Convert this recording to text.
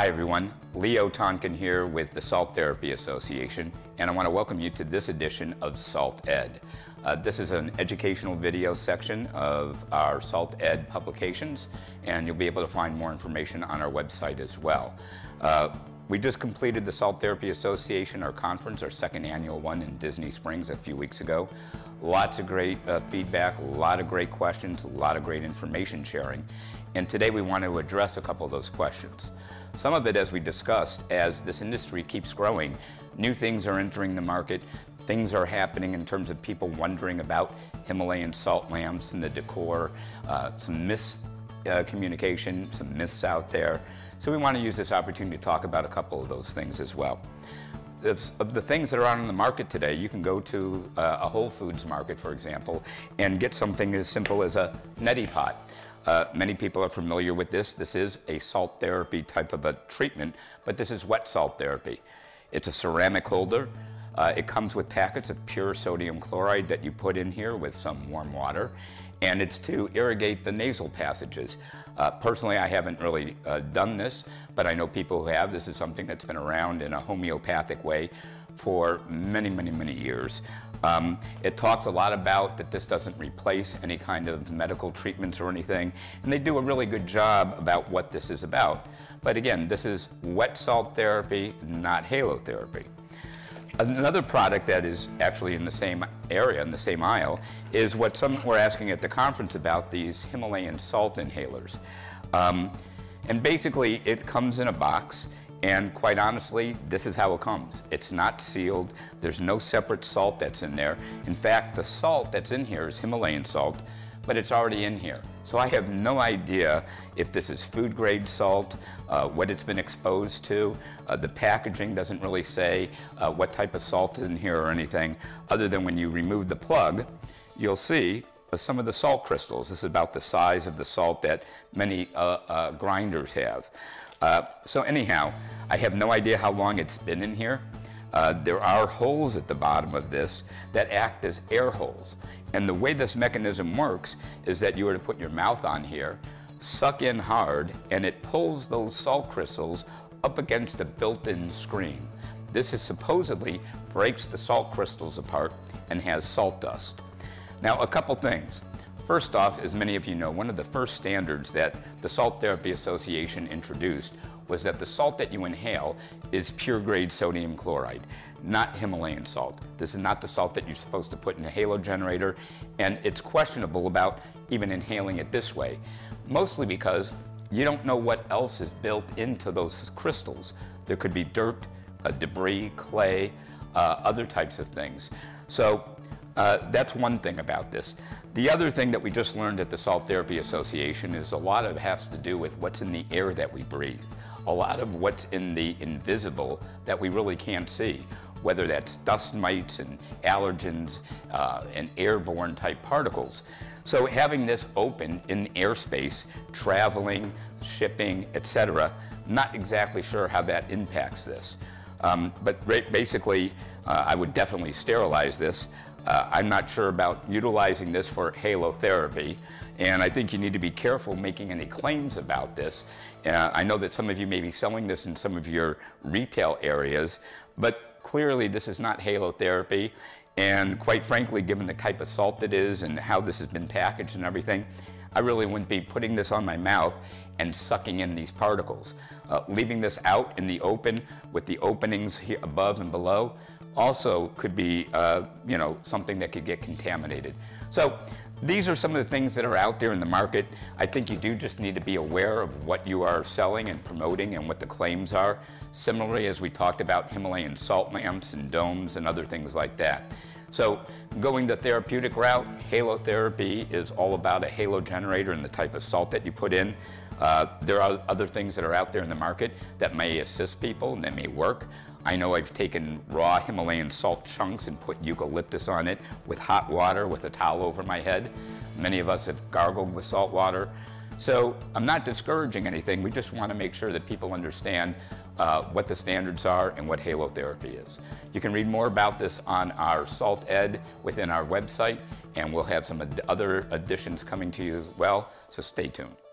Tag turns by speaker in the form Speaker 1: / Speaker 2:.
Speaker 1: Hi everyone, Leo Tonkin here with the Salt Therapy Association, and I want to welcome you to this edition of Salt Ed. This is an educational video section of our Salt Ed publications, and you'll be able to find more information on our website as well. We just completed the Salt Therapy Association, our conference, our second annual one in Disney Springs a few weeks ago. Lots of great feedback, a lot of great questions, a lot of great information sharing. And today we want to address a couple of those questions. Some of it, as we discussed, as this industry keeps growing, new things are entering the market, things are happening in terms of people wondering about Himalayan salt lamps and the decor, some miscommunication, some myths out there. So we want to use this opportunity to talk about a couple of those things as well. Of the things that are on the market today, you can go to a Whole Foods market, for example, and get something as simple as a neti pot. Many people are familiar with this. This is a salt therapy type of a treatment, but this is wet salt therapy. It's a ceramic holder. It comes with packets of pure sodium chloride that you put in here with some warm water, and it's to irrigate the nasal passages. Personally, I haven't really done this, but I know people who have. This is something that's been around in a homeopathic way for many, many, many years. It talks a lot about that this doesn't replace any kind of medical treatments or anything, and they do a really good job about what this is about. But again, this is wet salt therapy, not halotherapy. Another product that is actually in the same area, in the same aisle, is what some were asking at the conference about, these Himalayan salt inhalers. And basically, it comes in a box, and quite honestly, this is how it comes. It's not sealed. There's no separate salt that's in there. In fact, the salt that's in here is Himalayan salt, but it's already in here. So I have no idea if this is food grade salt, what it's been exposed to. The packaging doesn't really say what type of salt is in here or anything, other than when you remove the plug, you'll see some of the salt crystals. This is about the size of the salt that many grinders have. So anyhow, I have no idea how long it's been in here. There are holes at the bottom of this that act as air holes. And the way this mechanism works is that you were to put your mouth on here, suck in hard, and it pulls those salt crystals up against a built-in screen. This is supposedly breaks the salt crystals apart and has salt dust. Now, a couple things. First off, as many of you know, one of the first standards that the Salt Therapy Association introduced was that the salt that you inhale is pure grade sodium chloride, not Himalayan salt. This is not the salt that you're supposed to put in a halo generator, and it's questionable about even inhaling it this way, mostly because you don't know what else is built into those crystals. There could be dirt, debris, clay, other types of things. So that's one thing about this. The other thing that we just learned at the Salt Therapy Association is a lot of it has to do with what's in the air that we breathe. A lot of what's in the invisible that we really can't see, whether that's dust mites and allergens and airborne type particles. So having this open in airspace, traveling, shipping, etc., not exactly sure how that impacts this. But basically, I would definitely sterilize this. I'm not sure about utilizing this for halotherapy, and I think you need to be careful making any claims about this. I know that some of you may be selling this in some of your retail areas, but clearly this is not halotherapy, and quite frankly, given the type of salt it is and how this has been packaged and everything, I really wouldn't be putting this on my mouth and sucking in these particles. Leaving this out in the open with the openings here above and below also could be something that could get contaminated. So these are some of the things that are out there in the market. I think you do just need to be aware of what you are selling and promoting and what the claims are. Similarly, as we talked about Himalayan salt lamps and domes and other things like that. So going the therapeutic route, halotherapy is all about a halo generator and the type of salt that you put in. There are other things that are out there in the market that may assist people and they may work. I know I've taken raw Himalayan salt chunks and put eucalyptus on it with hot water with a towel over my head. Many of us have gargled with salt water. So I'm not discouraging anything. We just want to make sure that people understand what the standards are and what halotherapy is. You can read more about this on our Salt Ed within our website, and we'll have some other additions coming to you as well, so stay tuned.